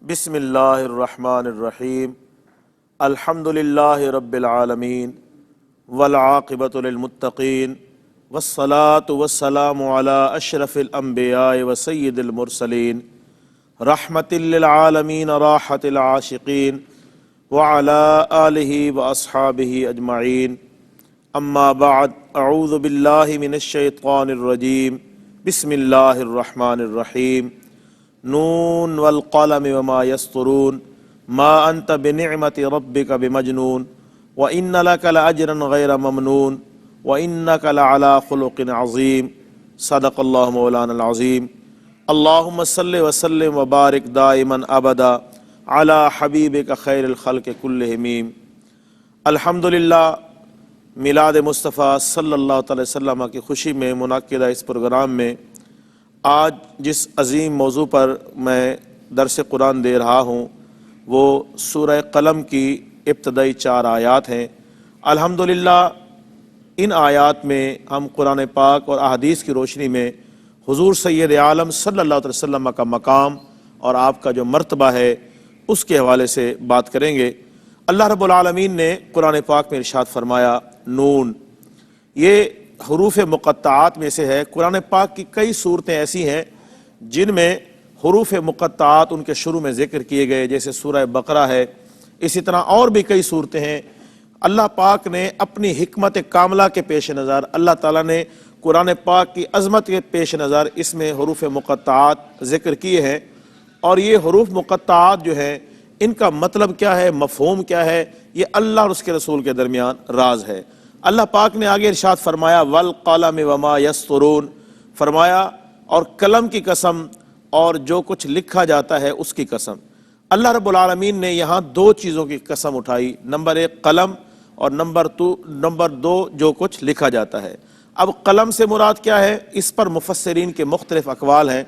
بسم اللہ الرحمن الرحیم الحمد للہ رب العالمین والعاقبۃ للمتقین والصلاة والسلام علی اشرف الانبیاء وسید المرسلین رحمۃ للعالمین راحت العاشقین وعلی آلہ واصحابہ اجمعین اما بعد اعوذ باللہ من الشیطان الرجیم بسم اللہ الرحمن الرحیم نون والقلم وما يسطرون ما انت بنعمت ربك بمجنون وان لك لاجرا غير ممنون وانك لعلى خلق عظيم صدق اللہ مولانا العظیم اللهم صل وسلم وبارک دائما ابدا على حبیبک خیر الخلق كلهم الحمدللہ میلاد مصطفیٰ صلی اللہ تعالی وسلم کی خوشی میں منعقدہ اس پروگرام میں آج جس عظیم موضوع پر میں درس قرآن دے رہا ہوں وہ سورہ قلم کی ابتدائی 4 آیات ہیں۔ الحمدللہ ان آیات میں ہم قرآن پاک اور احادیث کی روشنی میں حضور سید عالم صلی اللہ علیہ وسلم کا مقام اور آپ کا جو مرتبہ ہے اس کے حوالے سے بات کریں گے۔ اللہ رب العالمین نے قرآن پاک میں ارشاد فرمایا نون، یہ حروف مقطعات میں سے ہے۔ قرآن پاک کی کئی صورتیں ایسی ہیں جن میں حروف مقطعات ان کے شروع میں ذکر کیے گئے، جیسے سورہ بقرہ ہے، اسی طرح اور بھی کئی صورتیں ہیں۔ اللہ پاک نے اپنی حکمت کاملہ کے پیش نظر، اللہ تعالیٰ نے قرآن پاک کی عظمت کے پیش نظر اس میں حروف مقطعات ذکر کیے ہیں، اور یہ حروف مقطعات جو ہیں ان کا مطلب کیا ہے، مفہوم کیا ہے، یہ اللہ اور اس کے رسول کے درمیان راز ہے۔ اللہ پاک نے آگے ارشاد فرمایا والقلم وما یسطرون، فرمایا اور قلم کی قسم اور جو کچھ لکھا جاتا ہے اس کی قسم۔ اللہ رب العالمین نے یہاں 2 چیزوں کی قسم اٹھائی، نمبر 1 قلم اور نمبر 2 جو کچھ لکھا جاتا ہے۔ اب قلم سے مراد کیا ہے، اس پر مفسرین کے مختلف اقوال ہیں۔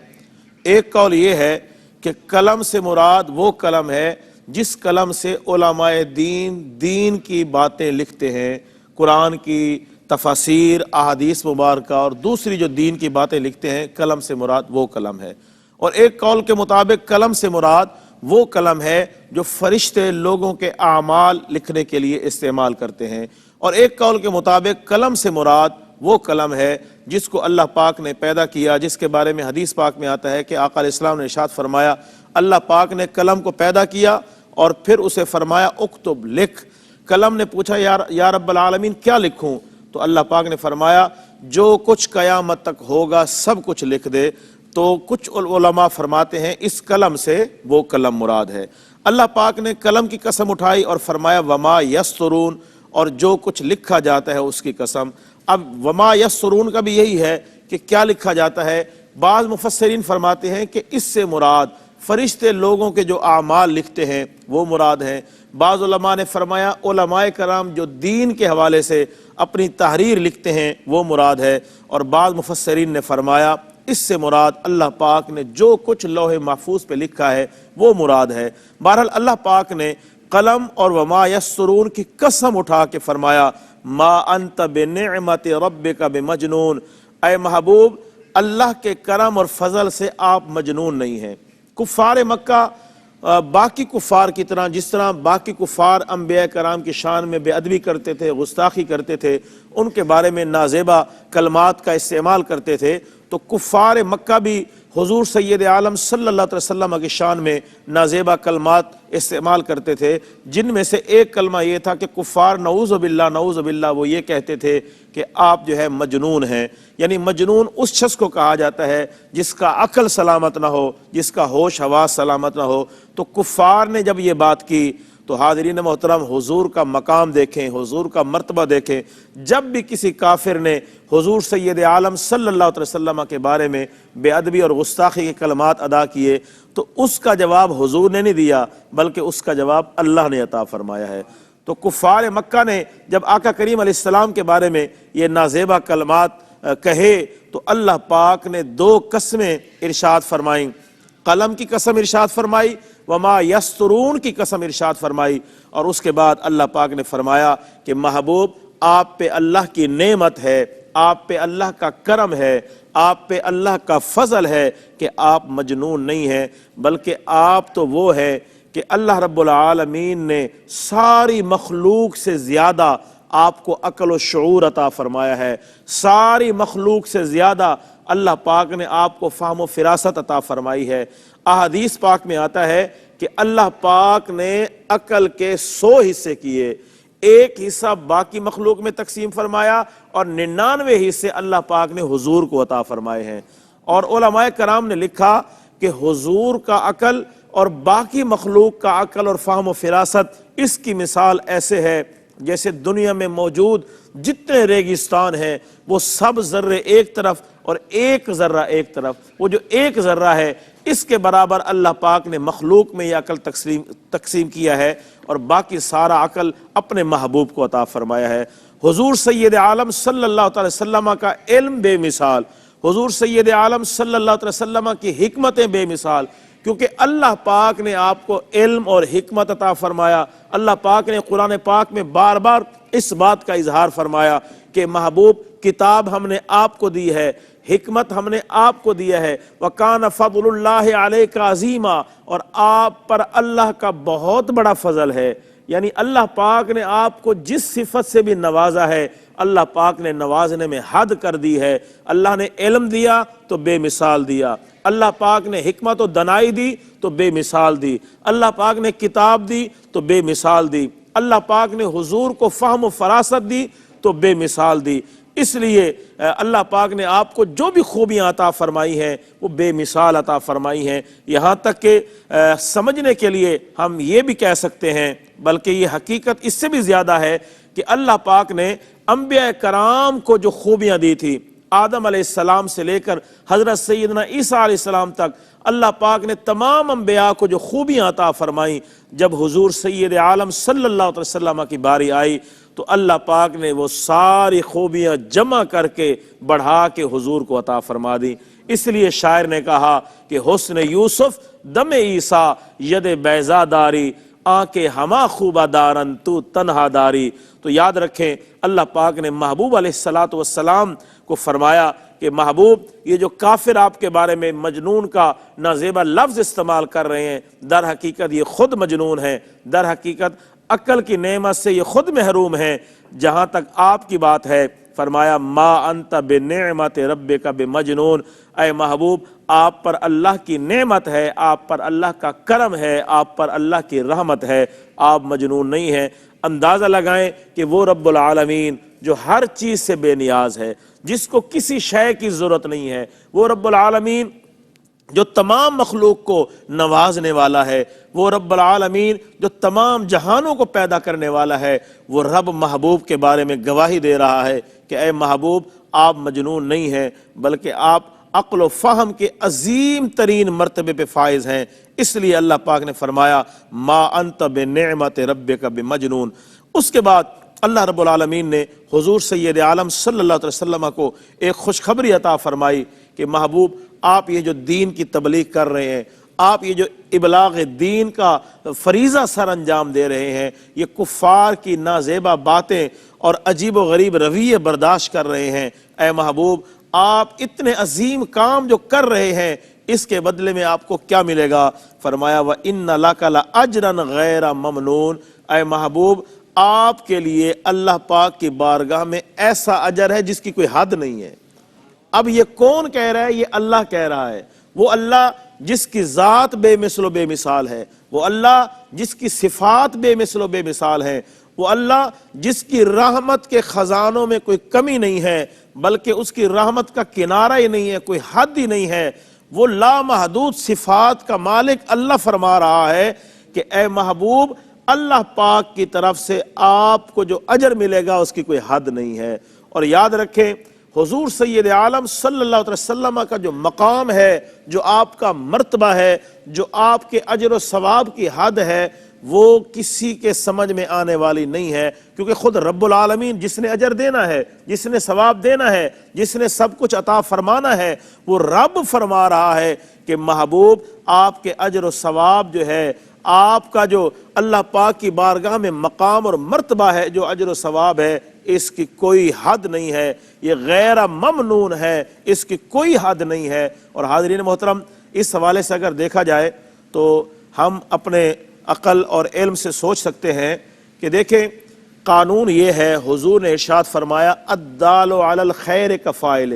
ایک قول یہ ہے کہ قلم سے مراد وہ قلم ہے جس قلم سے علماء دین کی باتیں لکھتے ہیں، قرآن کی تفاسیر، احادیث مبارکہ اور دوسری جو دین کی باتیں لکھتے ہیں، قلم سے مراد وہ قلم ہے۔ اور ایک قول کے مطابق قلم سے مراد وہ قلم ہے جو فرشتے لوگوں کے اعمال لکھنے کے لیے استعمال کرتے ہیں، اور ایک قول کے مطابق قلم سے مراد وہ قلم ہے جس کو اللہ پاک نے پیدا کیا، جس کے بارے میں حدیث پاک میں آتا ہے کہ آقا علیہ السلام نے ارشاد فرمایا اللہ پاک نے قلم کو پیدا کیا اور پھر اسے فرمایا اکتب، لکھ۔ قلم نے پوچھا یا رب العالمین کیا لکھوں؟ تو اللہ پاک نے فرمایا جو کچھ قیامت تک ہوگا سب کچھ لکھ دے۔ تو کچھ علماء فرماتے ہیں اس قلم سے وہ قلم مراد ہے۔ اللہ پاک نے قلم کی قسم اٹھائی اور فرمایا وما یسطرون، اور جو کچھ لکھا جاتا ہے اس کی قسم۔ اب وما یسطرون کا بھی یہی ہے کہ کیا لکھا جاتا ہے۔ بعض مفسرین فرماتے ہیں کہ اس سے مراد فرشتے لوگوں کے جو اعمال لکھتے ہیں وہ مراد ہیں۔ بعض علماء نے فرمایا علماء کرام جو دین کے حوالے سے اپنی تحریر لکھتے ہیں وہ مراد ہے، اور بعض مفسرین نے فرمایا اس سے مراد اللہ پاک نے جو کچھ لوح محفوظ پہ لکھا ہے وہ مراد ہے۔ بہرحال اللہ پاک نے قلم اور وما یسطرون کی قسم اٹھا کے فرمایا ما انت بنعمت ربک بمجنون، اے محبوب اللہ کے کرم اور فضل سے آپ مجنون نہیں ہیں۔ کفار مکہ باقی کفار کی طرح، جس طرح باقی کفار انبیاء کرام کی شان میں بے ادبی کرتے تھے، گستاخی کرتے تھے، ان کے بارے میں نازیبا کلمات کا استعمال کرتے تھے، تو کفار مکہ بھی حضور سید عالم صلی اللہ علیہ وسلم کی شان میں نازیبا کلمات استعمال کرتے تھے، جن میں سے ایک کلمہ یہ تھا کہ کفار نعوذ باللہ وہ یہ کہتے تھے کہ آپ جو ہے مجنون ہیں۔ یعنی مجنون اس شخص کو کہا جاتا ہے جس کا عقل سلامت نہ ہو، جس کا ہوش حواس سلامت نہ ہو۔ تو کفار نے جب یہ بات کی تو حاضرین محترم حضور کا مقام دیکھیں، حضور کا مرتبہ دیکھیں۔ جب بھی کسی کافر نے حضور سید عالم صلی اللہ علیہ وسلم کے بارے میں بے ادبی اور گستاخی کے کلمات ادا کیے تو اس کا جواب حضور نے نہیں دیا، بلکہ اس کا جواب اللہ نے عطا فرمایا ہے۔ تو کفار مکہ نے جب آقا کریم علیہ السلام کے بارے میں یہ نازیبا کلمات کہے تو اللہ پاک نے 2 قسمیں ارشاد فرمائیں، قلم کی قسم ارشاد فرمائی، وما یسطرون کی قسم ارشاد فرمائی، اور اس کے بعد اللہ پاک نے فرمایا کہ محبوب آپ پہ اللہ کی نعمت ہے، آپ پہ اللہ کا کرم ہے، آپ پہ اللہ کا فضل ہے کہ آپ مجنون نہیں ہیں، بلکہ آپ تو وہ ہے کہ اللہ رب العالمین نے ساری مخلوق سے زیادہ آپ کو عقل و شعور عطا فرمایا ہے، ساری مخلوق سے زیادہ اللہ پاک نے آپ کو فہم و فراست عطا فرمائی ہے۔ احادیث پاک میں آتا ہے کہ اللہ پاک نے عقل کے 100 حصے کیے، ایک حصہ باقی مخلوق میں تقسیم فرمایا اور 99 حصے اللہ پاک نے حضور کو عطا فرمائے ہیں۔ اور علماء کرام نے لکھا کہ حضور کا عقل اور باقی مخلوق کا عقل اور فہم و فراست اس کی مثال ایسے ہے جیسے دنیا میں موجود جتنے ریگستان ہیں وہ سب ذرے ایک طرف اور ایک ذرہ ایک طرف، وہ جو ایک ذرہ ہے اس کے برابر اللہ پاک نے مخلوق میں یہ عقل تقسیم کیا ہے، اور باقی سارا عقل اپنے محبوب کو عطا فرمایا ہے۔ حضور سید عالم صلی اللہ تعالی وسلم کا علم بے مثال، حضور سید عالم صلی اللہ تعالی وسلم کی حکمتیں بے مثال، کیونکہ اللہ پاک نے آپ کو علم اور حکمت عطا فرمایا۔ اللہ پاک نے قرآن پاک میں بار بار اس بات کا اظہار فرمایا کہ محبوب کتاب ہم نے آپ کو دی ہے، حکمت ہم نے آپ کو دیا ہے، وَكَانَ فَضْلُ اللَّهِ عَلَيْكَ عَظِيمًا، اور آپ پر اللہ کا بہت بڑا فضل ہے۔ یعنی اللہ پاک نے آپ کو جس صفت سے بھی نوازا ہے اللہ پاک نے نوازنے میں حد کر دی ہے۔ اللہ نے علم دیا تو بے مثال دیا، اللہ پاک نے حکمت و دنائی دی تو بے مثال دی، اللہ پاک نے کتاب دی تو بے مثال دی، اللہ پاک نے حضور کو فہم و فراست دی تو بے مثال دی۔ اس لیے اللہ پاک نے آپ کو جو بھی خوبیاں عطا فرمائی ہیں وہ بے مثال عطا فرمائی ہیں، یہاں تک کہ سمجھنے کے لیے ہم یہ بھی کہہ سکتے ہیں، بلکہ یہ حقیقت اس سے بھی زیادہ ہے کہ اللہ پاک نے انبیاء کرام کو جو خوبیاں دی تھی، آدم علیہ السلام سے لے کر حضرت سیدنا عیسیٰ علیہ السلام تک، اللہ پاک نے تمام انبیاء کو جو خوبیاں عطا فرمائیں، جب حضور سید عالم صلی اللہ علیہ وسلم کی باری آئی تو اللہ پاک نے وہ ساری خوبیاں جمع کر کے بڑھا کے حضور کو عطا فرما دی۔ اس لیے شاعر نے کہا کہ حسن یوسف دم عیسیٰ ید بیضا داری، آنکھ ہما خوبہ دارن تو تنہا داری۔ تو یاد رکھیں اللہ پاک نے محبوب علیہ السلام کو فرمایا کہ محبوب یہ جو کافر آپ کے بارے میں مجنون کا نازیبا لفظ استعمال کر رہے ہیں، در حقیقت یہ خود مجنون ہیں، در حقیقت عقل کی نعمت سے یہ خود محروم ہیں۔ جہاں تک آپ کی بات ہے فرمایا ما انت بنعمت ربک بمجنون، اے محبوب آپ پر اللہ کی نعمت ہے، آپ پر اللہ کا کرم ہے، آپ پر اللہ کی رحمت ہے، آپ مجنون نہیں ہیں۔ اندازہ لگائیں کہ وہ رب العالمین جو ہر چیز سے بے نیاز ہے، جس کو کسی شے کی ضرورت نہیں ہے، وہ رب العالمین جو تمام مخلوق کو نوازنے والا ہے، وہ رب العالمین جو تمام جہانوں کو پیدا کرنے والا ہے، وہ رب محبوب کے بارے میں گواہی دے رہا ہے کہ اے محبوب آپ مجنون نہیں ہیں، بلکہ آپ عقل و فہم کے عظیم ترین مرتبے پہ فائز ہیں۔ اس لیے اللہ پاک نے فرمایا ما انت بنعمت ربک بمجنون۔ اس کے بعد اللہ رب العالمین نے حضور سید عالم صلی اللہ علیہ وسلم کو ایک خوشخبری عطا فرمائی کہ محبوب آپ یہ جو دین کی تبلیغ کر رہے ہیں، آپ یہ جو ابلاغ دین کا فریضہ سر انجام دے رہے ہیں، یہ کفار کی نازیبا باتیں اور عجیب و غریب رویے برداشت کر رہے ہیں، اے محبوب آپ اتنے عظیم کام جو کر رہے ہیں اس کے بدلے میں آپ کو کیا ملے گا؟ فرمایا وَإِنَّ لَكَ لَأَجْرًا غَيْرَ مَمْنُونَ، اے محبوب آپ کے لیے اللہ پاک کی بارگاہ میں ایسا اجر ہے جس کی کوئی حد نہیں ہے۔ اب یہ کون کہہ رہا ہے؟ یہ اللہ کہہ رہا ہے، وہ اللہ جس کی ذات بے مثل و بے مثال ہے، وہ اللہ جس کی صفات بے مثل و بے مثال ہے، وہ اللہ جس کی رحمت کے خزانوں میں کوئی کمی نہیں ہے، بلکہ اس کی رحمت کا کنارہ ہی نہیں ہے، کوئی حد ہی نہیں ہے، وہ لامحدود صفات کا مالک اللہ فرما رہا ہے کہ اے محبوب اللہ پاک کی طرف سے آپ کو جو اجر ملے گا اس کی کوئی حد نہیں ہے۔ اور یاد رکھیں حضور سید عالم صلی اللہ علیہ وسلم کا جو مقام ہے، جو آپ کا مرتبہ ہے، جو آپ کے اجر و ثواب کی حد ہے، وہ کسی کے سمجھ میں آنے والی نہیں ہے، کیونکہ خود رب العالمین جس نے اجر دینا ہے، جس نے ثواب دینا ہے، جس نے سب کچھ عطا فرمانا ہے، وہ رب فرما رہا ہے کہ محبوب آپ کے اجر و ثواب جو ہے، آپ کا جو اللہ پاک کی بارگاہ میں مقام اور مرتبہ ہے، جو اجر و ثواب ہے، اس کی کوئی حد نہیں ہے، یہ غیر ممنون ہے، اس کی کوئی حد نہیں ہے۔ اور حاضرین محترم، اس حوالے سے اگر دیکھا جائے تو ہم اپنے عقل اور علم سے سوچ سکتے ہیں کہ دیکھیں قانون یہ ہے، حضور نے ارشاد فرمایا الدال علی الخیر کفاعلہ،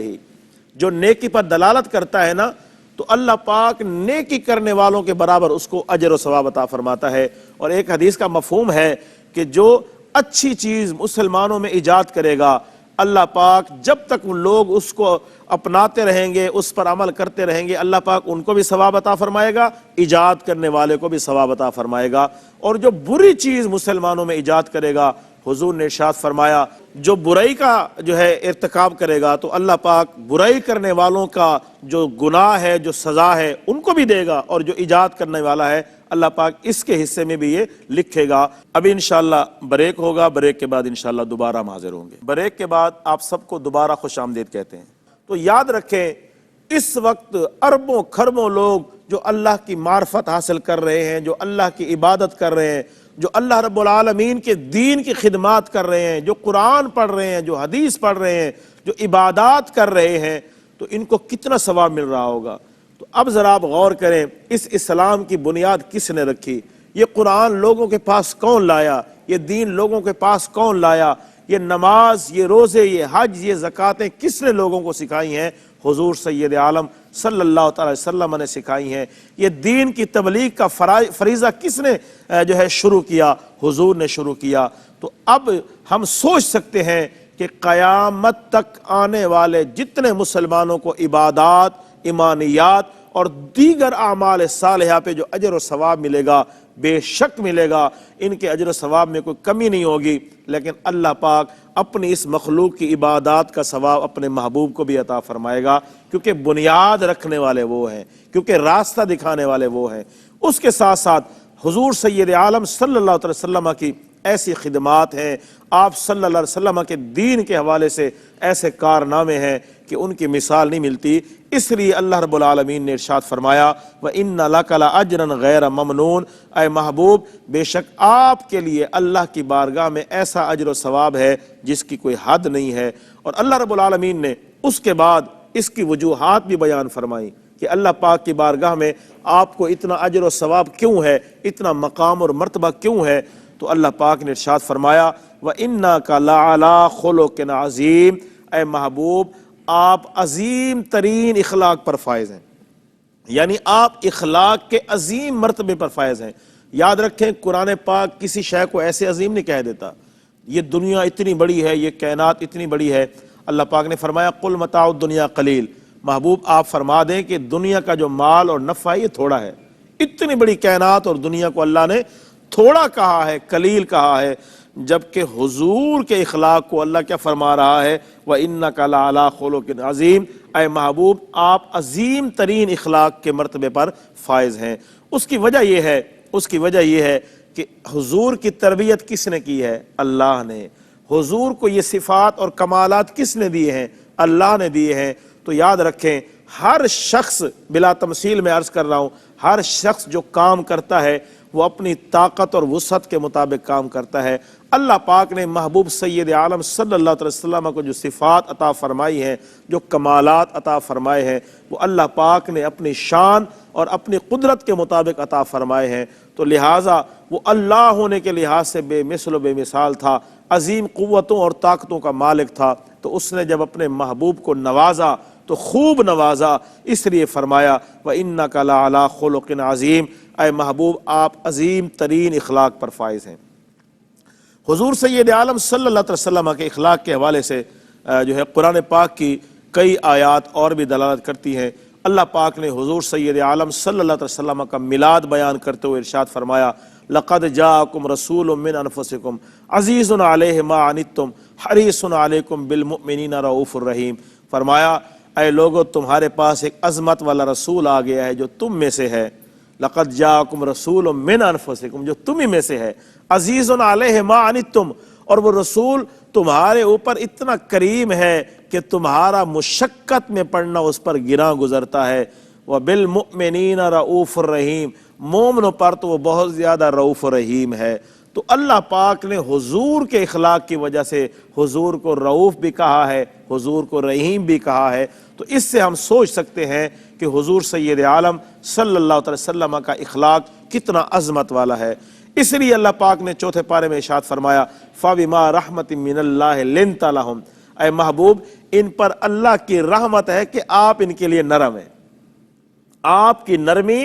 جو نیکی پر دلالت کرتا ہے نا تو اللہ پاک نیکی کرنے والوں کے برابر اس کو اجر و ثواب عطا فرماتا ہے۔ اور ایک حدیث کا مفہوم ہے کہ جو اچھی چیز مسلمانوں میں ایجاد کرے گا، اللہ پاک جب تک وہ لوگ اس کو اپناتے رہیں گے، اس پر عمل کرتے رہیں گے، اللہ پاک ان کو بھی ثواب عطا فرمائے گا، ایجاد کرنے والے کو بھی ثواب عطا فرمائے گا۔ اور جو بری چیز مسلمانوں میں ایجاد کرے گا، حضور نے ارشاد فرمایا جو برائی کا جو ہے ارتکاب کرے گا تو اللہ پاک برائی کرنے والوں کا جو گناہ ہے، جو سزا ہے، ان کو بھی دے گا، اور جو ایجاد کرنے والا ہے اللہ پاک اس کے حصے میں بھی یہ لکھے گا۔ ابھی انشاءاللہ بریک ہوگا، بریک کے بعد انشاءاللہ دوبارہ ہم حاضر ہوں گے۔ بریک کے بعد آپ سب کو دوبارہ خوش آمدید کہتے ہیں۔ تو یاد رکھیں اس وقت اربوں کھربوں لوگ جو اللہ کی معرفت حاصل کر رہے ہیں، جو اللہ کی عبادت کر رہے ہیں، جو اللہ رب العالمین کے دین کی خدمات کر رہے ہیں، جو قرآن پڑھ رہے ہیں، جو حدیث پڑھ رہے ہیں، جو عبادات کر رہے ہیں، تو ان کو کتنا ثواب مل رہا ہوگا۔ تو اب ذرا آپ غور کریں، اس اسلام کی بنیاد کس نے رکھی؟ یہ قرآن لوگوں کے پاس کون لایا؟ یہ دین لوگوں کے پاس کون لایا؟ یہ نماز، یہ روزے، یہ حج، یہ زکاتیں کس نے لوگوں کو سکھائی ہیں؟ حضور سید عالم صلی اللہ تعالی وسلم نے سکھائی ہیں۔ یہ دین کی تبلیغ کا فریضہ کس نے جو ہے شروع کیا؟ حضور نے شروع کیا۔ تو اب ہم سوچ سکتے ہیں کہ قیامت تک آنے والے جتنے مسلمانوں کو عبادات، ایمانیات اور دیگر اعمال صالحہ پہ جو اجر و ثواب ملے گا، بے شک ملے گا، ان کے اجر و ثواب میں کوئی کمی نہیں ہوگی۔ لیکن اللہ پاک اپنی اس مخلوق کی عبادات کا ثواب اپنے محبوب کو بھی عطا فرمائے گا، کیونکہ بنیاد رکھنے والے وہ ہیں، کیونکہ راستہ دکھانے والے وہ ہیں۔ اس کے ساتھ ساتھ حضور سید عالم صلی اللہ علیہ وسلم کی ایسی خدمات ہیں، آپ صلی اللہ علیہ وسلم کے دین کے حوالے سے ایسے کارنامے ہیں کہ ان کی مثال نہیں ملتی۔ اس لیے اللہ رب العالمین نے ارشاد فرمایا وَإِنَّ لَكَ لَأَجْرًا غَيْرَ مَمْنُونَ، اے محبوب بے شک آپ کے لیے اللہ کی بارگاہ میں ایسا اجر و ثواب ہے جس کی کوئی حد نہیں ہے۔ اور اللہ رب العالمین نے اس کے بعد اس کی وجوہات بھی بیان فرمائی کہ اللہ پاک کی بارگاہ میں آپ کو اتنا اجر و ثواب کیوں ہے، اتنا مقام اور مرتبہ کیوں ہے؟ تو اللہ پاک نے ارشاد فرمایا وَإِنَّكَ لَعَلَىٰ خُلُقٍ عَظِيمٍ، اے محبوب آپ عظیم ترین اخلاق پر فائز ہیں، یعنی آپ اخلاق کے عظیم مرتبے پر فائز ہیں۔ یاد رکھیں قرآن پاک کسی شے کو ایسے عظیم نہیں کہہ دیتا۔ یہ دنیا اتنی بڑی ہے، یہ کائنات اتنی بڑی ہے، اللہ پاک نے فرمایا قُلْ مَتَاعُ الدُّنْيَا قَلِيلٌ، محبوب آپ فرما دیں کہ دنیا کا جو مال اور نفع ہے یہ تھوڑا ہے۔ اتنی بڑی کائنات اور دنیا کو اللہ نے تھوڑا کہا ہے، قلیل کہا ہے، جبکہ حضور کے اخلاق کو اللہ کیا فرما رہا ہے وَإِنَّكَ لَعَلَىٰ خُلُقٍ عَظِيمٍ، اے محبوب آپ عظیم ترین اخلاق کے مرتبے پر فائز ہیں۔ اس کی وجہ یہ ہے کہ حضور کی تربیت کس نے کی ہے؟ اللہ نے۔ حضور کو یہ صفات اور کمالات کس نے دیے ہیں؟ اللہ نے دیے ہیں۔ تو یاد رکھیں ہر شخص، بلا تمثیل میں عرض کر رہا ہوں، ہر شخص جو کام کرتا ہے وہ اپنی طاقت اور وسعت کے مطابق کام کرتا ہے۔ اللہ پاک نے محبوب سید عالم صلی اللہ علیہ وسلم کو جو صفات عطا فرمائی ہیں، جو کمالات عطا فرمائے ہیں، وہ اللہ پاک نے اپنی شان اور اپنی قدرت کے مطابق عطا فرمائے ہیں۔ تو لہٰذا وہ اللہ ہونے کے لحاظ سے بے مثل و بے مثال تھا، عظیم قوتوں اور طاقتوں کا مالک تھا۔ تو اس نے جب اپنے محبوب کو نوازا تو خوب نوازا، اس لیے فرمایا وَإِنَّكَ لَعَلَىٰ خُلُقٍ عَظِيمٍ، اے محبوب آپ عظیم ترین اخلاق پر فائز ہیں۔ حضور سید عالم صلی اللہ علیہ وسلم کے اخلاق کے حوالے سے جو ہے قرآن پاک کی کئی آیات اور بھی دلالت کرتی ہیں۔ اللہ پاک نے حضور سید عالم صلی اللہ علیہ وسلم کا میلاد بیان کرتے ہوئے ارشاد فرمایا لَقَدْ جَاءَكُمْ رَسُولٌ مِّنْ أَنفُسِكُمْ عَزِيزٌ عَلَيْهِ مَا عَنِتُّمْ حَرِيصٌ عَلَيْكُمْ بِالْمُؤْمِنِينَ رَءُوفٌ الرَّحِيمٌ، فرمایا اے لوگو تمہارے پاس ایک عظمت والا رسول آ گیا ہے جو تم میں سے ہے۔ لَقَدْ جَاءَكُمْ رَسُولٌ مِّنْ أَنفُسِكُمْ، جو تم ہی میں سے ہے، عَزِيزٌ عَلَيْهِ مَا عَنِتُّمْ، اور وہ رسول تمہارے اوپر اتنا کریم ہے کہ تمہارا مشقت میں پڑنا اس پر گراں گزرتا ہے۔ وَبِالْمُؤْمِنِينَ رَءُوفٌ الرَّحِيمٌ، مومنوں پر تو وہ بہت زیادہ رؤوف و رحیم ہے۔ تو اللہ پاک نے حضور کے اخلاق کی وجہ سے حضور کو رؤوف بھی کہا ہے، حضور کو رحیم بھی کہا ہے۔ تو اس سے ہم سوچ سکتے ہیں کہ حضور سید عالم صلی اللہ علیہ وسلم کا اخلاق کتنا عظمت والا ہے۔ اس لیے اللہ پاک نے چوتھے پارے میں ارشاد فرمایا فَبِمَا رَحْمَةٍ مِّنَ اللَّهِ لِنْتَ لَهُمْ، اے محبوب ان پر اللہ کی رحمت ہے کہ آپ ان کے لیے نرم ہیں۔ آپ کی نرمی،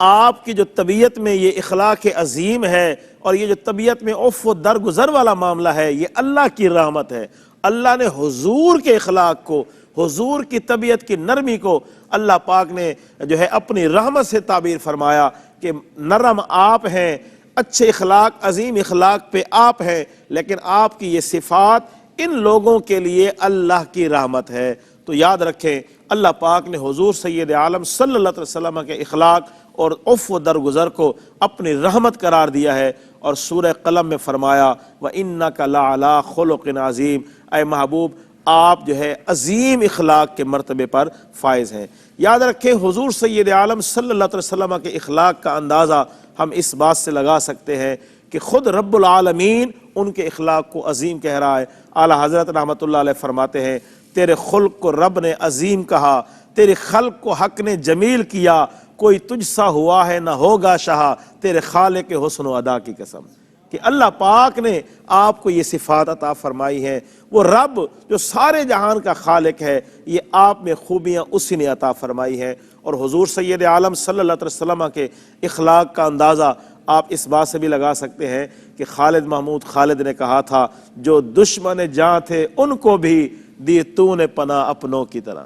آپ کی جو طبیعت میں یہ اخلاق عظیم ہے اور یہ جو طبیعت میں عفو و درگزر والا معاملہ ہے، یہ اللہ کی رحمت ہے۔ اللہ نے حضور کے اخلاق کو، حضور کی طبیعت کی نرمی کو اللہ پاک نے جو ہے اپنی رحمت سے تعبیر فرمایا کہ نرم آپ ہیں، اچھے اخلاق، عظیم اخلاق پہ آپ ہیں، لیکن آپ کی یہ صفات ان لوگوں کے لیے اللہ کی رحمت ہے۔ تو یاد رکھیں اللہ پاک نے حضور سید عالم صلی اللہ علیہ وسلم کے اخلاق اور عفو و درگزر کو اپنی رحمت قرار دیا ہے، اور سورہ قلم میں فرمایا وَإِنَّكَ لَعَلَىٰ خُلُقٍ عَظِيمٍ، اے محبوب آپ جو ہے عظیم اخلاق کے مرتبے پر فائز ہیں۔ یاد رکھیں حضور سید عالم صلی اللہ علیہ وسلم کے اخلاق کا اندازہ ہم اس بات سے لگا سکتے ہیں کہ خود رب العالمین ان کے اخلاق کو عظیم کہہ رہا ہے۔ اعلیٰ حضرت رحمۃ اللہ علیہ فرماتے ہیں تیرے خلق کو رب نے عظیم کہا، تیرے خلق کو حق نے جمیل کیا، کوئی تجھ سا ہوا ہے نہ ہوگا شہا، تیرے خالق کے حسن و ادا کی قسم۔ کہ اللہ پاک نے آپ کو یہ صفات عطا فرمائی ہیں، وہ رب جو سارے جہان کا خالق ہے، یہ آپ میں خوبیاں اسی نے عطا فرمائی ہیں۔ اور حضور سید عالم صلی اللہ علیہ وسلم کے اخلاق کا اندازہ آپ اس بات سے بھی لگا سکتے ہیں کہ خالد محمود خالد نے کہا تھا جو دشمن جاں تھے ان کو بھی دی تو نے پناہ اپنوں کی طرح،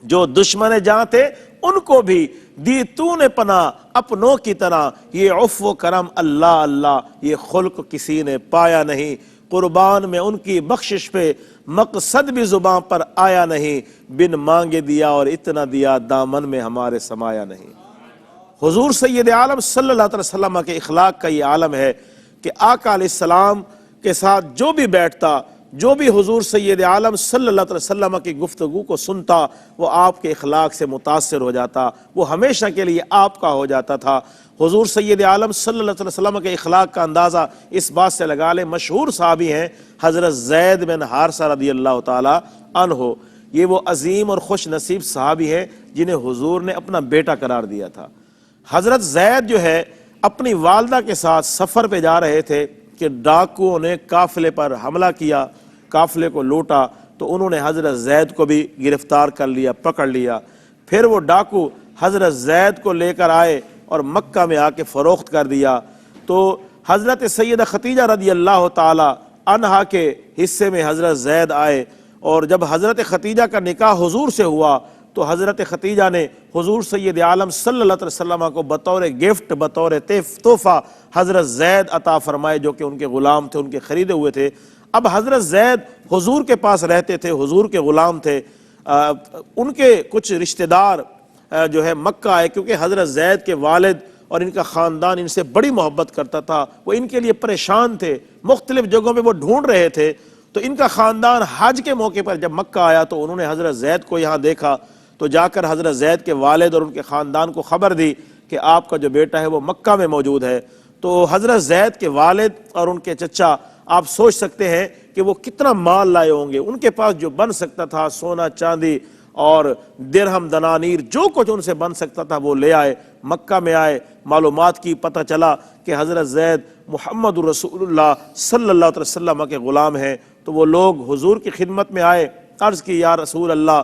جو دشمن جاں تھے ان کو بھی دی تو نے پناہ اپنوں کی طرح، یہ عفو و کرم اللہ اللہ یہ خلق کسی نے پایا نہیں، قربان میں ان کی بخشش پہ مقصد بھی زباں پر آیا نہیں، بن مانگے دیا اور اتنا دیا دامن میں ہمارے سمایا نہیں۔ حضور سید عالم صلی اللہ علیہ وسلم کے اخلاق کا یہ عالم ہے کہ آقا علیہ السلام کے ساتھ جو بھی بیٹھتا، جو بھی حضور سید عالم صلی اللہ علیہ وسلم کی گفتگو کو سنتا، وہ آپ کے اخلاق سے متاثر ہو جاتا، وہ ہمیشہ کے لیے آپ کا ہو جاتا تھا۔ حضور سید عالم صلی اللہ علیہ وسلم کے اخلاق کا اندازہ اس بات سے لگا لیں، مشہور صحابی ہیں حضرت زید بن حارثہ رضی اللہ تعالی عنہ۔ یہ وہ عظیم اور خوش نصیب صحابی ہیں جنہیں حضور نے اپنا بیٹا قرار دیا تھا۔ حضرت زید جو ہے اپنی والدہ کے ساتھ سفر پہ جا رہے تھے کہ ڈاکوؤں نے قافلے پر حملہ کیا، قافلے کو لوٹا، تو انہوں نے حضرت زید کو بھی گرفتار کر لیا، پکڑ لیا۔ پھر وہ ڈاکو حضرت زید کو لے کر آئے اور مکہ میں آ کے فروخت کر دیا۔ تو حضرت سیدہ خدیجہ رضی اللہ تعالی عنہا کے حصے میں حضرت زید آئے، اور جب حضرت خدیجہ کا نکاح حضور سے ہوا تو حضرت خدیجہ نے حضور سید عالم صلی اللہ علیہ وسلم کو بطور گفٹ، بطور تحفہ حضرت زید عطا فرمائے، جو کہ ان کے غلام تھے، ان کے خریدے ہوئے تھے۔ اب حضرت زید حضور کے پاس رہتے تھے، حضور کے غلام تھے۔ ان کے کچھ رشتہ دار جو ہے مکہ آئے، کیونکہ حضرت زید کے والد اور ان کا خاندان ان سے بڑی محبت کرتا تھا، وہ ان کے لیے پریشان تھے، مختلف جگہوں پہ وہ ڈھونڈ رہے تھے۔ تو ان کا خاندان حج کے موقع پر جب مکہ آیا تو انہوں نے حضرت زید کو یہاں دیکھا، تو جا کر حضرت زید کے والد اور ان کے خاندان کو خبر دی کہ آپ کا جو بیٹا ہے وہ مکہ میں موجود ہے۔ تو حضرت زید کے والد اور ان کے چچا، آپ سوچ سکتے ہیں کہ وہ کتنا مال لائے ہوں گے، ان کے پاس جو بن سکتا تھا سونا چاندی اور درہم دنانیر، جو کچھ ان سے بن سکتا تھا وہ لے آئے، مکہ میں آئے، معلومات کی، پتہ چلا کہ حضرت زید محمد رسول اللہ صلی اللہ علیہ وسلم کے غلام ہیں۔ تو وہ لوگ حضور کی خدمت میں آئے، عرض کی یا رسول اللہ،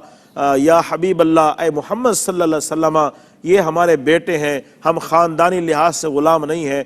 یا حبیب اللہ، اے محمد صلی اللہ علیہ وسلم، یہ ہمارے بیٹے ہیں، ہم خاندانی لحاظ سے غلام نہیں ہیں،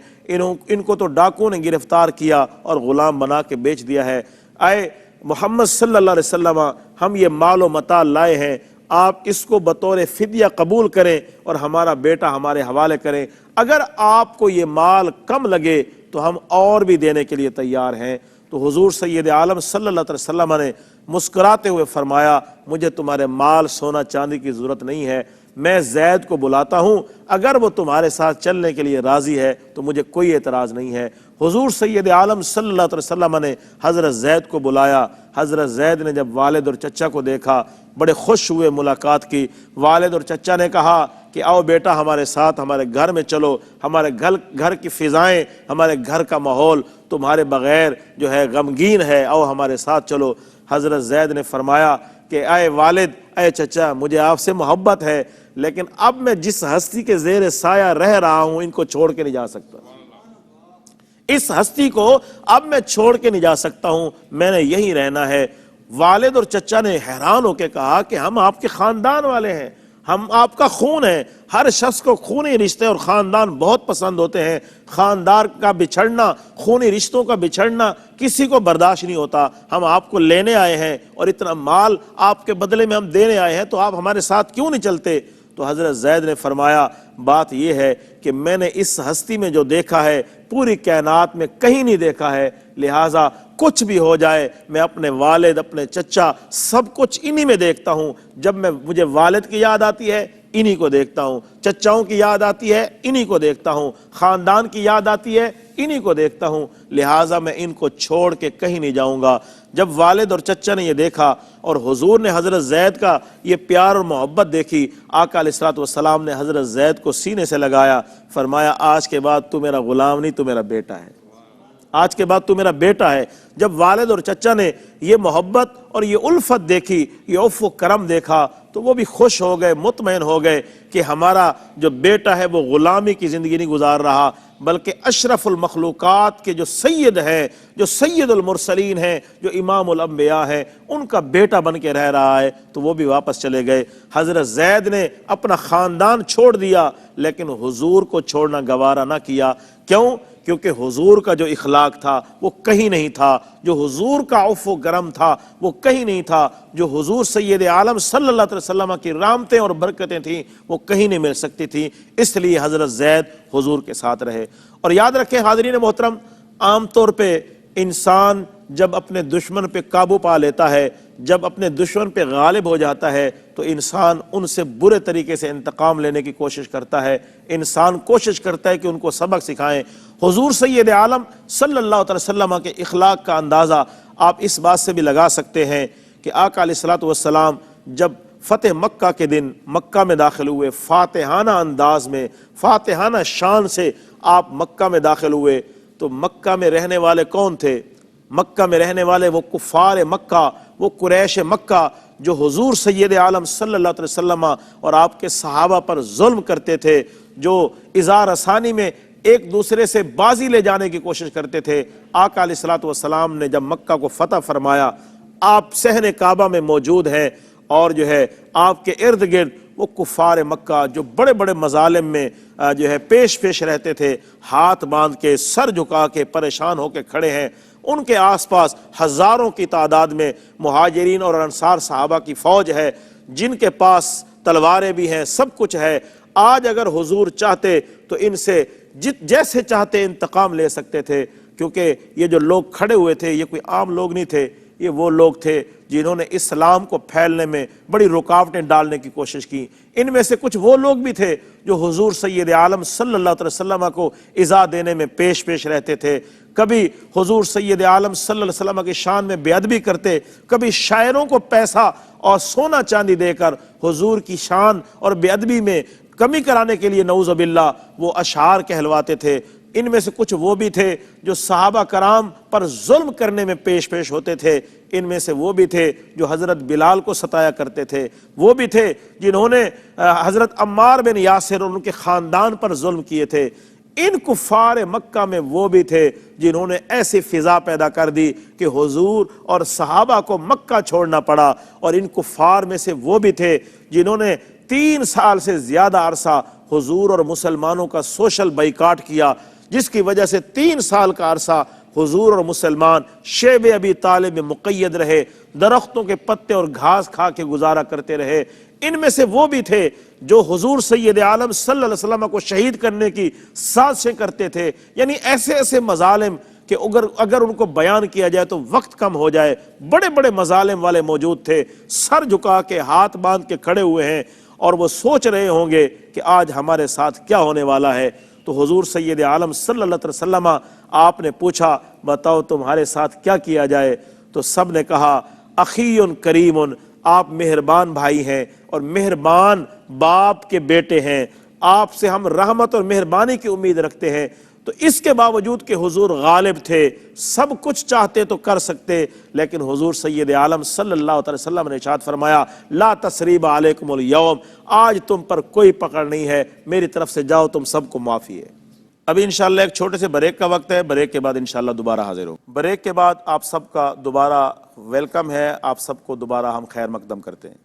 ان کو تو ڈاکو نے گرفتار کیا اور غلام بنا کے بیچ دیا ہے۔ اے محمد صلی اللہ علیہ وسلم، ہم یہ مال و متاع لائے ہیں، آپ اس کو بطور فدیہ قبول کریں اور ہمارا بیٹا ہمارے حوالے کریں، اگر آپ کو یہ مال کم لگے تو ہم اور بھی دینے کے لیے تیار ہیں۔ تو حضور سید عالم صلی اللہ علیہ وسلم نے مسکراتے ہوئے فرمایا مجھے تمہارے مال سونا چاندی کی ضرورت نہیں ہے، میں زید کو بلاتا ہوں، اگر وہ تمہارے ساتھ چلنے کے لیے راضی ہے تو مجھے کوئی اعتراض نہیں ہے۔ حضور سید عالم صلی اللہ علیہ وسلم نے حضرت زید کو بلایا۔ حضرت زید نے جب والد اور چچا کو دیکھا بڑے خوش ہوئے ملاقات کی۔ والد اور چچا نے کہا کہ آؤ بیٹا ہمارے ساتھ ہمارے گھر میں چلو، ہمارے گھر کی فضائیں، ہمارے گھر کا ماحول تمہارے بغیر جو ہے غمگین ہے، آؤ ہمارے ساتھ چلو۔ حضرت زید نے فرمایا کہ اے والد، اے چچا، مجھے آپ سے محبت ہے، لیکن اب میں جس ہستی کے زیر سایہ رہ رہا ہوں ان کو چھوڑ کے نہیں جا سکتا، اس ہستی کو اب میں چھوڑ کے نہیں جا سکتا ہوں، میں نے یہی رہنا ہے۔ والد اور چچا نے حیران ہو کے کہا کہ ہم آپ کے خاندان والے ہیں، ہم آپ کا خون ہیں۔ ہر شخص کو خونی رشتے اور خاندان بہت پسند ہوتے ہیں۔ خاندان کا بچھڑنا، خونی رشتوں کا بچھڑنا کسی کو برداشت نہیں ہوتا۔ ہم آپ کو لینے آئے ہیں اور اتنا مال آپ کے بدلے میں ہم دینے آئے ہیں، تو آپ ہمارے ساتھ کیوں نہیں چلتے؟ تو حضرت زید نے فرمایا بات یہ ہے کہ میں نے اس ہستی میں جو دیکھا ہے پوری کائنات میں کہیں نہیں دیکھا ہے، لہٰذا کچھ بھی ہو جائے میں اپنے والد، اپنے چچا، سب کچھ انہی میں دیکھتا ہوں۔ جب مجھے والد کی یاد آتی ہے انہی کو دیکھتا ہوں، چچاؤں کی یاد آتی ہے انہی کو دیکھتا ہوں، خاندان کی یاد آتی ہے انہی کو دیکھتا ہوں، لہٰذا میں ان کو چھوڑ کے کہیں نہیں جاؤں گا۔ جب والد اور چچا نے یہ دیکھا اور حضور نے حضرت زید کا یہ پیار اور محبت دیکھی، آقا علیہ الصلوۃ والسلام نے حضرت زید کو سینے سے لگایا، فرمایا آج کے بعد تو میرا غلام نہیں، تو میرا بیٹا ہے، آج کے بعد تو میرا بیٹا ہے۔ جب والد اور چچا نے یہ محبت اور یہ الفت دیکھی، یہ عفو و کرم دیکھا، تو وہ بھی خوش ہو گئے، مطمئن ہو گئے کہ ہمارا جو بیٹا ہے وہ غلامی کی زندگی نہیں گزار رہا، بلکہ اشرف المخلوقات کے جو سید ہیں، جو سید المرسلین ہیں، جو امام الانبیاء ہیں، ان کا بیٹا بن کے رہ رہا ہے۔ تو وہ بھی واپس چلے گئے۔ حضرت زید نے اپنا خاندان چھوڑ دیا، لیکن حضور کو چھوڑنا گوارا نہ کیا۔ کیوں؟ کیونکہ حضور کا جو اخلاق تھا وہ کہیں نہیں تھا، جو حضور کا عفو و کرم تھا وہ کہیں نہیں تھا، جو حضور سید عالم صلی اللہ علیہ وسلم کی رحمتیں اور برکتیں تھیں وہ کہیں نہیں مل سکتی تھیں، اس لیے حضرت زید حضور کے ساتھ رہے۔ اور یاد رکھیں حاضرین محترم، عام طور پہ انسان جب اپنے دشمن پہ قابو پا لیتا ہے، جب اپنے دشمن پہ غالب ہو جاتا ہے، تو انسان ان سے برے طریقے سے انتقام لینے کی کوشش کرتا ہے، انسان کوشش کرتا ہے کہ ان کو سبق سکھائیں۔ حضور سید عالم صلی اللہ علیہ وسلم کے اخلاق کا اندازہ آپ اس بات سے بھی لگا سکتے ہیں کہ آقا علیہ الصلوۃ والسلام جب فتح مکہ کے دن مکہ میں داخل ہوئے، فاتحانہ انداز میں، فاتحانہ شان سے آپ مکہ میں داخل ہوئے، تو مکہ میں رہنے والے کون تھے؟ مکہ میں رہنے والے وہ کفار مکہ، وہ قریش مکہ جو حضور سید عالم صلی اللہ علیہ وسلم اور آپ کے صحابہ پر ظلم کرتے تھے، جو اظہار ثانی میں ایک دوسرے سے بازی لے جانے کی کوشش کرتے تھے۔ آقا علیہ الصلوۃ والسلام نے جب مکہ کو فتح فرمایا، آپ صحن کعبہ میں موجود ہیں اور جو ہے آپ کے ارد گرد وہ کفار مکہ جو بڑے بڑے مظالم میں جو ہے پیش رہتے تھے، ہاتھ باندھ کے، سر جھکا کے، پریشان ہو کے کھڑے ہیں۔ ان کے آس پاس ہزاروں کی تعداد میں مہاجرین اور انصار صحابہ کی فوج ہے، جن کے پاس تلواریں بھی ہیں، سب کچھ ہے۔ آج اگر حضور چاہتے تو ان سے جیسے چاہتے انتقام لے سکتے تھے، کیونکہ یہ جو لوگ کھڑے ہوئے تھے یہ کوئی عام لوگ نہیں تھے، یہ وہ لوگ تھے جنہوں نے اسلام کو پھیلنے میں بڑی رکاوٹیں ڈالنے کی کوشش کی۔ ان میں سے کچھ وہ لوگ بھی تھے جو حضور سید عالم صلی اللہ علیہ وسلم کو ایذا دینے میں پیش رہتے تھے، کبھی حضور سید عالم صلی اللہ علیہ وسلم کی شان میں بے ادبی کرتے، کبھی شاعروں کو پیسہ اور سونا چاندی دے کر حضور کی شان اور بے ادبی میں کمی کرانے کے لیے نعوذ باللہ وہ اشعار کہلواتے تھے۔ ان میں سے کچھ وہ بھی تھے جو صحابہ کرام پر ظلم کرنے میں پیش ہوتے تھے، ان میں سے وہ بھی تھے جو حضرت بلال کو ستایا کرتے تھے، وہ بھی تھے جنہوں نے حضرت عمار بن یاسر اور ان کے خاندان پر ظلم کیے تھے۔ ان کفار مکہ میں وہ بھی تھے جنہوں نے ایسی فضا پیدا کر دی کہ حضور اور صحابہ کو مکہ چھوڑنا پڑا، اور ان کفار میں سے وہ بھی تھے جنہوں نے 3 سال سے زیادہ عرصہ حضور اور مسلمانوں کا سوشل بائیکاٹ کیا، جس کی وجہ سے 3 سال کا عرصہ حضور اور مسلمان شیب ابی طالب میں مقید رہے، درختوں کے پتے اور گھاس کھا کے گزارا کرتے رہے۔ ان میں سے وہ بھی تھے جو حضور سید عالم صلی اللہ علیہ وسلم کو شہید کرنے کی سازشیں کرتے تھے۔ یعنی ایسے مظالم کہ اگر ان کو بیان کیا جائے تو وقت کم ہو جائے، بڑے بڑے مظالم والے موجود تھے، سر جھکا کے، ہاتھ باندھ کے کھڑے ہوئے ہیں، اور وہ سوچ رہے ہوں گے کہ آج ہمارے ساتھ کیا ہونے والا ہے۔ تو حضور سید عالم صلی اللہ علیہ وسلم آپ نے پوچھا بتاؤ تمہارے ساتھ کیا کیا جائے؟ تو سب نے کہا اخی کریم، آپ مہربان بھائی ہیں اور مہربان باپ کے بیٹے ہیں، آپ سے ہم رحمت اور مہربانی کی امید رکھتے ہیں۔ تو اس کے باوجود کہ حضور غالب تھے، سب کچھ چاہتے تو کر سکتے، لیکن حضور سید عالم صلی اللہ علیہ وسلم نے ارشاد فرمایا لا تثریب علیکم اليوم، آج تم پر کوئی پکڑ نہیں ہے، میری طرف سے جاؤ، تم سب کو معافی ہے۔ ابھی انشاءاللہ ایک چھوٹے سے بریک کا وقت ہے، بریک کے بعد انشاءاللہ دوبارہ حاضر ہوں۔ بریک کے بعد آپ سب کا دوبارہ ویلکم ہے، آپ سب کو دوبارہ ہم خیر مقدم کرتے ہیں۔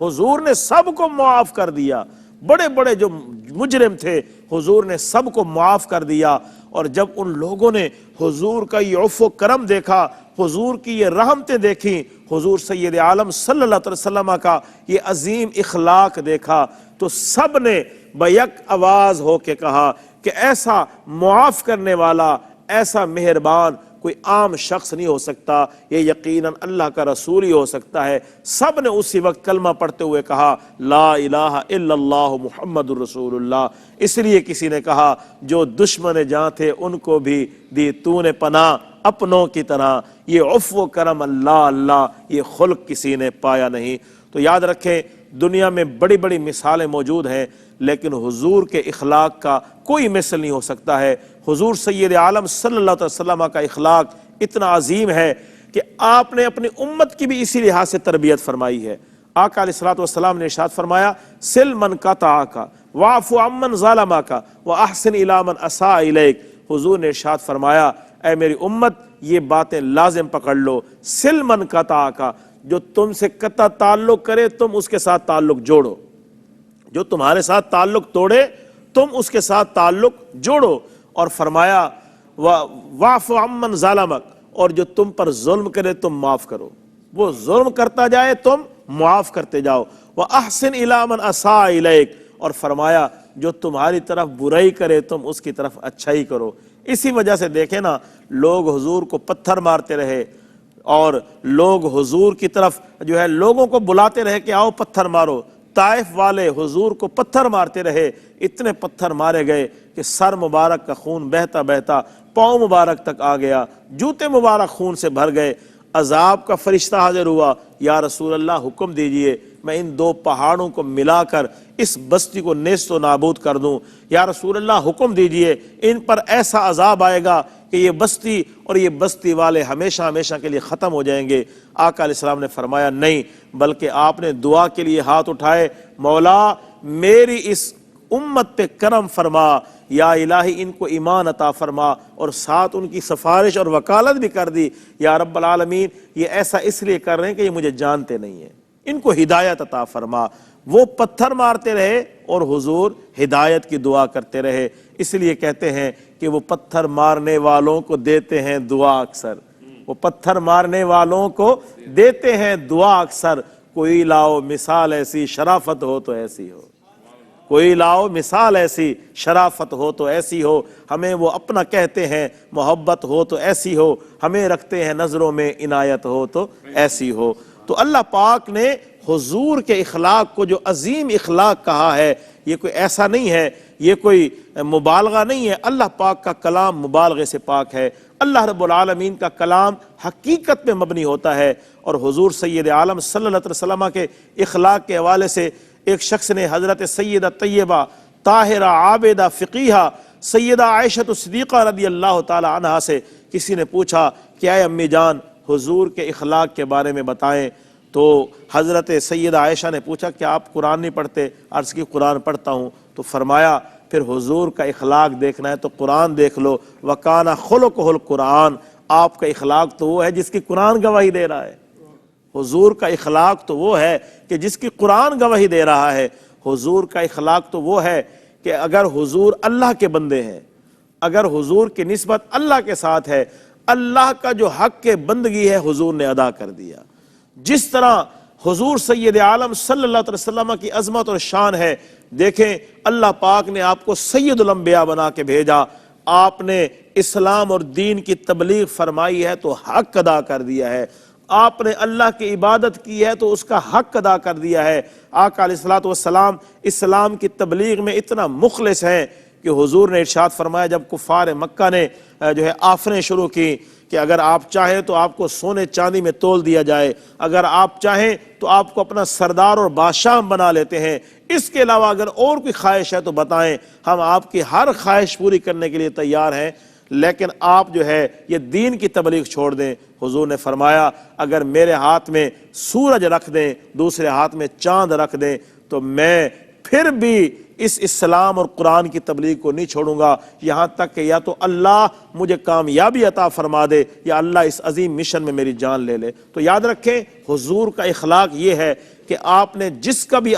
حضور نے سب کو معاف کر دیا، بڑے بڑے جو مجرم تھے حضور نے سب کو معاف کر دیا۔ اور جب ان لوگوں نے حضور کا یہ عفو و کرم دیکھا، حضور کی یہ رحمتیں دیکھیں، حضور سید عالم صلی اللہ علیہ وسلم کا یہ عظیم اخلاق دیکھا، تو سب نے بیک آواز ہو کے کہا کہ ایسا معاف کرنے والا، ایسا مہربان کوئی عام شخص نہیں ہو سکتا، یہ یقیناً اللہ کا رسول ہی ہو سکتا ہے۔ سب نے اسی وقت کلمہ پڑھتے ہوئے کہا لا الہ الا اللہ محمد الرسول اللہ۔ اس لیے کسی نے کہا جو دشمن جاں تھے ان کو بھی دی تو نے پناہ اپنوں کی طرح، یہ عفو و کرم اللہ یہ خلق کسی نے پایا نہیں۔ تو یاد رکھیں دنیا میں بڑی بڑی مثالیں موجود ہیں، لیکن حضور کے اخلاق کا کوئی مثل نہیں ہو سکتا ہے۔ حضور سید عالم صلی اللہ علیہ وسلم کا اخلاق اتنا عظیم ہے کہ آپ نے اپنی امت کی بھی اسی لحاظ سے تربیت فرمائی ہے۔ آقا علیہ الصلوۃ والسلام نے ارشاد فرمایا سل من قطعک واعف عمن ظلمک واحسن الی من اساء الیک۔ حضور نے ارشاد فرمایا اے میری امت یہ باتیں لازم پکڑ لو، سل من قطعک، جو تم سے قطع تعلق کرے تم اس کے ساتھ تعلق جوڑو، جو تمہارے ساتھ تعلق توڑے تم اس کے ساتھ تعلق جوڑو، اور فرمایا واعف عمن ظلمک، اور جو تم پر ظلم کرے تم معاف کرو، وہ ظلم کرتا جائے تم معاف کرتے جاؤ، واحسن الی من اساء الیک، اور فرمایا جو تمہاری طرف برائی کرے تم اس کی طرف اچھائی کرو۔ اسی وجہ سے دیکھیں نا لوگ حضور کو پتھر مارتے رہے، اور لوگ حضور کی طرف جو ہے لوگوں کو بلاتے رہے کہ آؤ پتھر مارو، طائف والے حضور کو پتھر مارتے رہے، اتنے پتھر مارے گئے کہ سر مبارک کا خون بہتا بہتا پاؤں مبارک تک آ گیا، جوتے مبارک خون سے بھر گئے۔ عذاب کا فرشتہ حاضر ہوا، یا رسول اللہ حکم دیجئے میں ان دو پہاڑوں کو ملا کر اس بستی کو نیست و نابود کر دوں، یا رسول اللہ حکم دیجئے ان پر ایسا عذاب آئے گا کہ یہ بستی اور یہ بستی والے ہمیشہ ہمیشہ کے لیے ختم ہو جائیں گے۔ آقا علیہ السلام نے فرمایا نہیں، بلکہ آپ نے دعا کے لیے ہاتھ اٹھائے، مولا میری اس امت پہ کرم فرما، یا الہی ان کو ایمان عطا فرما، اور ساتھ ان کی سفارش اور وکالت بھی کر دی یا رب العالمین یہ ایسا اس لیے کر رہے ہیں کہ یہ مجھے جانتے نہیں ہیں، ان کو ہدایت عطا فرما۔ وہ پتھر مارتے رہے اور حضور ہدایت کی دعا کرتے رہے۔ اس لیے کہتے ہیں کہ وہ پتھر مارنے والوں کو دیتے ہیں دعا اکثر، وہ پتھر مارنے والوں کو دیتے ہیں دعا اکثر، کوئی لاؤ مثال ایسی شرافت ہو تو ایسی ہو، کوئی لاؤ مثال ایسی شرافت ہو تو ایسی ہو، ہمیں وہ اپنا کہتے ہیں، محبت ہو تو ایسی ہو، ہمیں رکھتے ہیں نظروں میں، عنایت ہو تو ایسی ہو۔ تو اللہ پاک نے حضور کے اخلاق کو جو عظیم اخلاق کہا ہے، یہ کوئی ایسا نہیں ہے، یہ کوئی مبالغہ نہیں ہے، اللہ پاک کا کلام مبالغے سے پاک ہے، اللہ رب العالمین کا کلام حقیقت میں مبنی ہوتا ہے۔ اور حضور سید عالم صلی اللہ علیہ وسلم کے اخلاق کے حوالے سے ایک شخص نے حضرت سیدہ طیبہ طاہرہ عابدہ فقیہہ سیدہ عائشہ صدیقہ رضی اللہ تعالی عنہا سے کسی نے پوچھا کہ اے امی جان حضور کے اخلاق کے بارے میں بتائیں، تو حضرت سیدہ عائشہ نے پوچھا کہ آپ قرآن نہیں پڑھتے؟ عرض کی قرآن پڑھتا ہوں۔ تو فرمایا پھر حضور کا اخلاق دیکھنا ہے تو قرآن دیکھ لو، وَكَانَ خُلُقُهُ الْقُرْآنُ، آپ کا اخلاق تو وہ ہے جس کی قرآن گواہی دے رہا ہے، حضور کا اخلاق تو وہ ہے کہ جس کی قرآن گواہی دے رہا ہے، حضور کا اخلاق تو وہ ہے کہ اگر حضور اللہ کے بندے ہیں، اگر حضور کی نسبت اللہ کے ساتھ ہے، اللہ کا جو حق کے بندگی ہے حضور نے ادا کر دیا۔ جس طرح حضور سید عالم صلی اللہ علیہ وسلم کی عظمت اور شان ہے، دیکھیں اللہ پاک نے آپ کو سید الانبیاء بنا کے بھیجا، آپ نے اسلام اور دین کی تبلیغ فرمائی ہے تو حق ادا کر دیا ہے، آپ نے اللہ کی عبادت کی ہے تو اس کا حق ادا کر دیا ہے۔ آقا علیہ الصلوۃ والسلام اسلام کی تبلیغ میں اتنا مخلص ہیں کہ حضور نے ارشاد فرمایا جب کفار مکہ نے جو ہے آفریں شروع کی کہ اگر آپ چاہیں تو آپ کو سونے چاندی میں تول دیا جائے، اگر آپ چاہیں تو آپ کو اپنا سردار اور بادشاہ بنا لیتے ہیں، اس کے علاوہ اگر اور کوئی خواہش ہے تو بتائیں، ہم آپ کی ہر خواہش پوری کرنے کے لیے تیار ہیں، لیکن آپ جو ہے یہ دین کی تبلیغ چھوڑ دیں۔ حضور نے فرمایا اگر میرے ہاتھ میں سورج رکھ دیں، دوسرے ہاتھ میں چاند رکھ دیں، تو میں پھر بھی اس اسلام اور قرآن کی تبلیغ کو نہیں چھوڑوں گا، یہاں تک کہ یا تو اللہ مجھے کامیابی عطا فرما دے یا اللہ اس عظیم مشن میں میری جان لے لے۔ تو یاد رکھیں حضور کا اخلاق یہ ہے کہ آپ نے جس کا بھی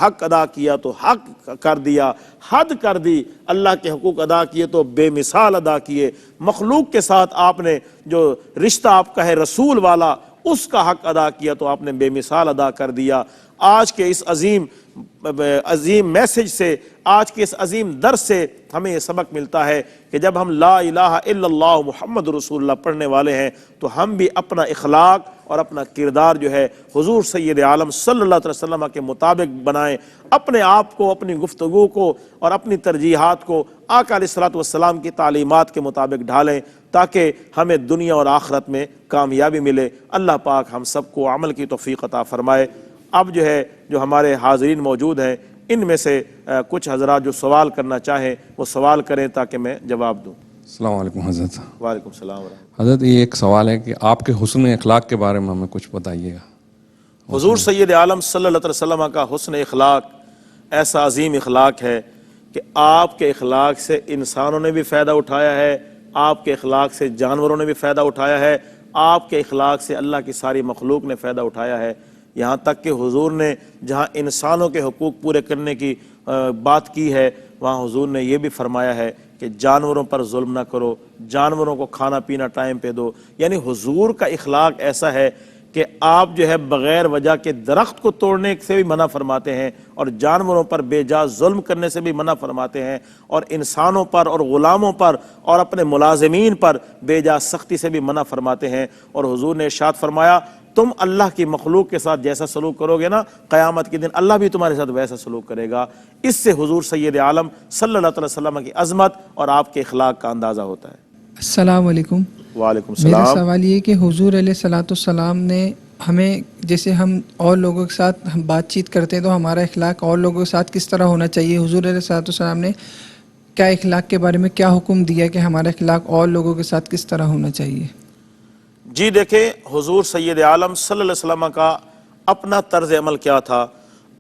حق ادا کیا تو حق کر دیا، حد کر دی، اللہ کے حقوق ادا کیے تو بے مثال ادا کیے، مخلوق کے ساتھ آپ نے جو رشتہ آپ کا ہے رسول والا اس کا حق ادا کیا تو آپ نے بے مثال ادا کر دیا۔ آج کے اس عظیم میسج سے، آج کے اس عظیم درس سے ہمیں یہ سبق ملتا ہے کہ جب ہم لا الہ الا اللہ محمد رسول اللہ پڑھنے والے ہیں تو ہم بھی اپنا اخلاق اور اپنا کردار جو ہے حضور سید عالم صلی اللہ علیہ وسلم کے مطابق بنائیں، اپنے آپ کو، اپنی گفتگو کو اور اپنی ترجیحات کو آقا علیہ الصلوۃ والسلام کی تعلیمات کے مطابق ڈھالیں تاکہ ہمیں دنیا اور آخرت میں کامیابی ملے۔ اللہ پاک ہم سب کو عمل کی توفیق عطا فرمائے۔ اب جو ہے جو ہمارے حاضرین موجود ہیں ان میں سے کچھ حضرات جو سوال کرنا چاہیں وہ سوال کریں تاکہ میں جواب دوں۔ السلام علیکم حضرت۔ وعلیکم السلام ورحمۃ حضرت یہ ایک سوال ہے کہ آپ کے حسن اخلاق کے بارے میں ہمیں کچھ بتائیے گا۔ اللہ۔ حضور سید عالم صلی اللہ علیہ وسلم کا حسن اخلاق ایسا عظیم اخلاق ہے کہ آپ کے اخلاق سے انسانوں نے بھی فائدہ اٹھایا ہے، آپ کے اخلاق سے جانوروں نے بھی فائدہ اٹھایا ہے، آپ کے اخلاق سے اللہ کی ساری مخلوق نے فائدہ اٹھایا ہے، یہاں تک کہ حضور نے جہاں انسانوں کے حقوق پورے کرنے کی بات کی ہے وہاں حضور نے یہ بھی فرمایا ہے کہ جانوروں پر ظلم نہ کرو، جانوروں کو کھانا پینا ٹائم پہ دو۔ یعنی حضور کا اخلاق ایسا ہے کہ آپ جو ہے بغیر وجہ کے درخت کو توڑنے سے بھی منع فرماتے ہیں اور جانوروں پر بے جا ظلم کرنے سے بھی منع فرماتے ہیں اور انسانوں پر اور غلاموں پر اور اپنے ملازمین پر بے جا سختی سے بھی منع فرماتے ہیں۔ اور حضور نے ارشاد فرمایا تم اللہ کی مخلوق کے ساتھ جیسا سلوک کرو گے نا قیامت کے دن اللہ بھی تمہارے ساتھ ویسا سلوک کرے گا۔ اس سے حضور سید عالم صلی اللہ علیہ وسلم کی عظمت اور آپ کے اخلاق کا اندازہ ہوتا ہے۔ السلام علیکم۔ وعلیکم میرا السلام۔ سوال یہ کہ حضور علیہ الصلوۃ والسلام نے ہمیں جیسے ہم اور لوگوں کے ساتھ ہم بات چیت کرتے ہیں تو ہمارا اخلاق اور لوگوں کے ساتھ کس طرح ہونا چاہیے؟ حضور علیہ الصلوۃ والسلام نے کیا اخلاق کے بارے میں کیا حکم دیا کہ ہمارا اخلاق اور لوگوں کے ساتھ کس طرح ہونا چاہیے؟ جی دیکھیں حضور سید عالم صلی اللہ علیہ وسلم کا اپنا طرز عمل کیا تھا۔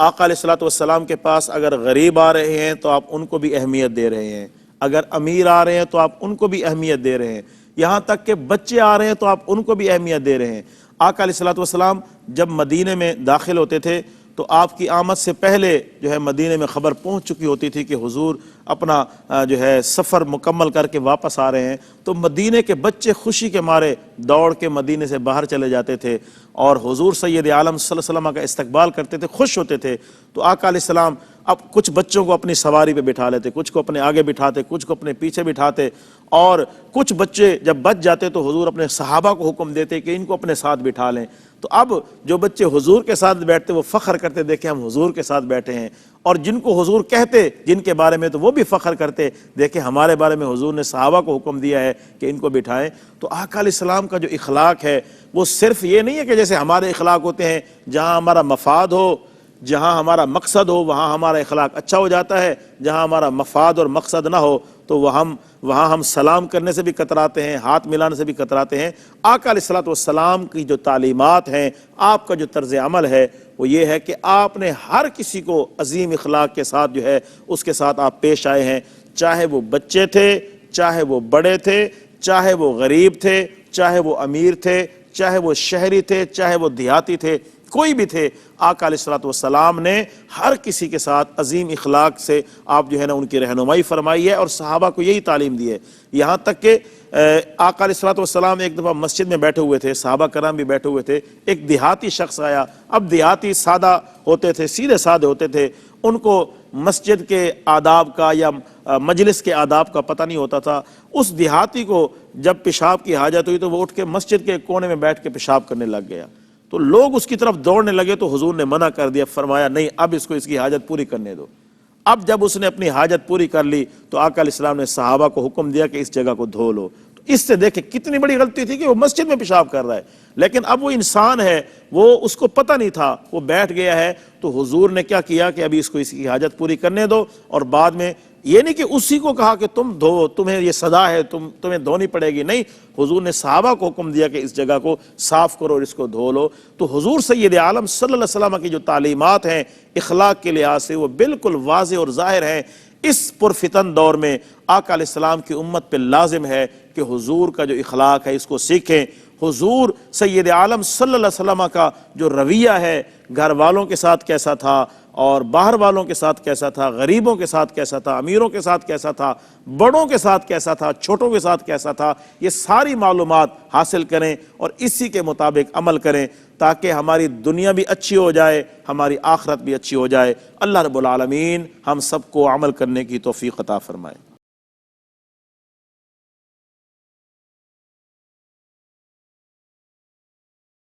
آقا علیہ الصلوۃ والسلام کے پاس اگر غریب آ رہے ہیں تو آپ ان کو بھی اہمیت دے رہے ہیں، اگر امیر آ رہے ہیں تو آپ ان کو بھی اہمیت دے رہے ہیں، یہاں تک کہ بچے آ رہے ہیں تو آپ ان کو بھی اہمیت دے رہے ہیں۔ آقا علیہ الصلوۃ والسلام جب مدینے میں داخل ہوتے تھے تو آپ کی آمد سے پہلے جو ہے مدینے میں خبر پہنچ چکی ہوتی تھی کہ حضور اپنا جو ہے سفر مکمل کر کے واپس آ رہے ہیں، تو مدینے کے بچے خوشی کے مارے دوڑ کے مدینے سے باہر چلے جاتے تھے اور حضور سید عالم صلی اللہ علیہ وسلم کا استقبال کرتے تھے، خوش ہوتے تھے۔ تو آقا علیہ السلام اب کچھ بچوں کو اپنی سواری پہ بٹھا لیتے، کچھ کو اپنے آگے بٹھاتے، کچھ کو اپنے پیچھے بٹھاتے، اور کچھ بچے جب بچ جاتے تو حضور اپنے صحابہ کو حکم دیتے کہ ان کو اپنے ساتھ بٹھا لیں۔ تو اب جو بچے حضور کے ساتھ بیٹھتے وہ فخر کرتے دیکھیں ہم حضور کے ساتھ بیٹھے ہیں، اور جن کو حضور کہتے جن کے بارے میں تو وہ بھی فخر کرتے دیکھیں ہمارے بارے میں حضور نے صحابہ کو حکم دیا ہے کہ ان کو بٹھائیں۔ تو آقا علیہ السلام کا جو اخلاق ہے وہ صرف یہ نہیں ہے کہ جیسے ہمارے اخلاق ہوتے ہیں جہاں ہمارا مفاد ہو، جہاں ہمارا مقصد ہو وہاں ہمارا اخلاق اچھا ہو جاتا ہے، جہاں ہمارا مفاد اور مقصد نہ ہو تو وہاں ہم سلام کرنے سے بھی کتراتے ہیں، ہاتھ ملانے سے بھی کتراتے ہیں۔ آقا علیہ الصلوۃ والسلام کی جو تعلیمات ہیں، آپ کا جو طرز عمل ہے وہ یہ ہے کہ آپ نے ہر کسی کو عظیم اخلاق کے ساتھ جو ہے اس کے ساتھ آپ پیش آئے ہیں، چاہے وہ بچے تھے، چاہے وہ بڑے تھے، چاہے وہ غریب تھے، چاہے وہ امیر تھے، چاہے وہ شہری تھے، چاہے وہ دیہاتی تھے، کوئی بھی تھے، آقا علیہ الصلوۃ والسلام نے ہر کسی کے ساتھ عظیم اخلاق سے آپ جو ہے نا ان کی رہنمائی فرمائی ہے اور صحابہ کو یہی تعلیم دی ہے۔ یہاں تک کہ آقا علیہ الصلوۃ والسلام ایک دفعہ مسجد میں بیٹھے ہوئے تھے، صحابہ کرام بھی بیٹھے ہوئے تھے، ایک دیہاتی شخص آیا۔ اب دیہاتی سادہ ہوتے تھے، سیدھے سادے ہوتے تھے، ان کو مسجد کے آداب کا یا مجلس کے آداب کا پتہ نہیں ہوتا تھا۔ اس دیہاتی کو جب پیشاب کی حاجت ہوئی تو وہ اٹھ کے مسجد کے کونے میں بیٹھ کے پیشاب کرنے لگ گیا، تو لوگ اس کی طرف دوڑنے لگے تو حضور نے منع کر دیا، فرمایا نہیں، اب اس کو اس کی حاجت پوری کرنے دو۔ اب جب اس نے اپنی حاجت پوری کر لی تو آقا علیہ السلام نے صحابہ کو حکم دیا کہ اس جگہ کو دھو لو۔ تو اس سے دیکھیں کتنی بڑی غلطی تھی کہ وہ مسجد میں پیشاب کر رہا ہے، لیکن اب وہ انسان ہے، وہ اس کو پتہ نہیں تھا، وہ بیٹھ گیا ہے، تو حضور نے کیا کیا کہ ابھی اس کو اس کی حاجت پوری کرنے دو، اور بعد میں یہ نہیں کہ اسی کو کہا کہ تم دھو، تمہیں یہ سزا ہے، تمہیں دھونی پڑے گی، نہیں، حضور نے صحابہ کو حکم دیا کہ اس جگہ کو صاف کرو اور اس کو دھو لو۔ تو حضور سید عالم صلی اللہ علیہ وسلم کی جو تعلیمات ہیں اخلاق کے لحاظ سے وہ بالکل واضح اور ظاہر ہیں۔ اس پرفتن دور میں آقا علیہ السلام کی امت پہ لازم ہے کہ حضور کا جو اخلاق ہے اس کو سیکھیں۔ حضور سید عالم صلی اللہ علیہ وسلم کا جو رویہ ہے، گھر والوں کے ساتھ کیسا تھا اور باہر والوں کے ساتھ کیسا تھا، غریبوں کے ساتھ کیسا تھا، امیروں کے ساتھ کیسا تھا، بڑوں کے ساتھ کیسا تھا، چھوٹوں کے ساتھ کیسا تھا، یہ ساری معلومات حاصل کریں اور اسی کے مطابق عمل کریں تاکہ ہماری دنیا بھی اچھی ہو جائے، ہماری آخرت بھی اچھی ہو جائے۔ اللہ رب العالمین ہم سب کو عمل کرنے کی توفیق عطا فرمائے۔